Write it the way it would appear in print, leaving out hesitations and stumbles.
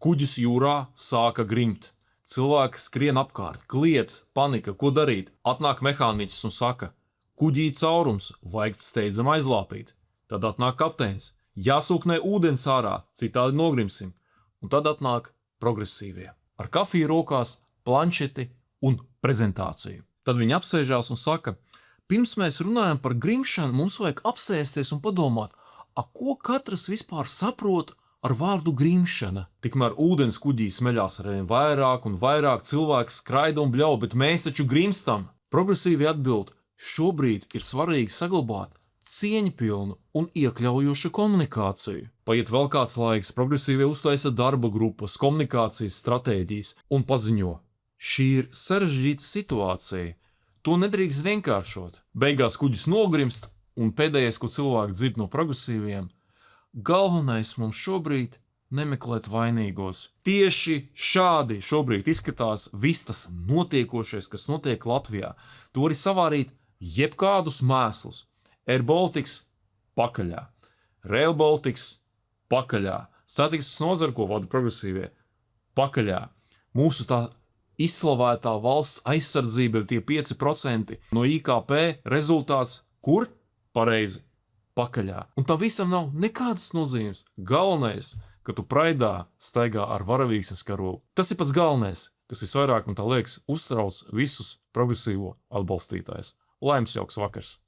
Kuģis jūrā sāka grimt. Cilvēki skrien apkārt, kliedz, panika, ko darīt. Atnāk mehāniķis un saka, kuģī caurums, vajag steidzam aizlāpīt. Tad atnāk kapteinis, jāsūknē ūdens ārā, citādi nogrimsim. Un tad atnāk progresīvie. Ar kafiju rokās, planšeti un prezentāciju. Tad viņi apsēžās un saka, pirms mēs runājam par grimšanu, mums vajag apsēsties un padomāt, ko katrs vispār saprot ar vārdu grimšana. Tikmēr ūdens kuģī smeļās arvien vairāk un vairāk cilvēku skraida un bļauj, bet mēs taču grimstam. Progresīvi atbild, šobrīd ir svarīgi saglabāt cieņpilnu un iekļaujošu komunikāciju. Paiet vēl kāds laiks, progresīvie uztaisa darba grupas, komunikācijas stratēģijas un paziņo, šī ir sarežģīta situācija, to nedrīkst vienkāršot. Beigās kuģis nogrimst un pēdējais, ko cilvēki dzird no progresīviem, galvenais mums šobrīd nemeklēt vainīgos. Tieši šādi šobrīd izskatās viss tas notiekošais, kas notiek Latvijā. To arī savārīt jebkādus mēslus. Air Baltics pakaļā, Rail Baltics pakaļā, satiksmes nozara, ko vada progresīvie, pakaļā. Mūsu tā izslavētā valsts aizsardzība ir tie 5% no IKP rezultāts, kur? Pareizi, pakaļā. Un tam visam nav nekādas nozīmes. Galvenais, ka tu praidā staigā ar varavīksnes karogu. Tas ir pats galvenais, kas visvairāk, man tā liekas, uztrauc visus progresīvo atbalstītājus. Laimes jauks vakars!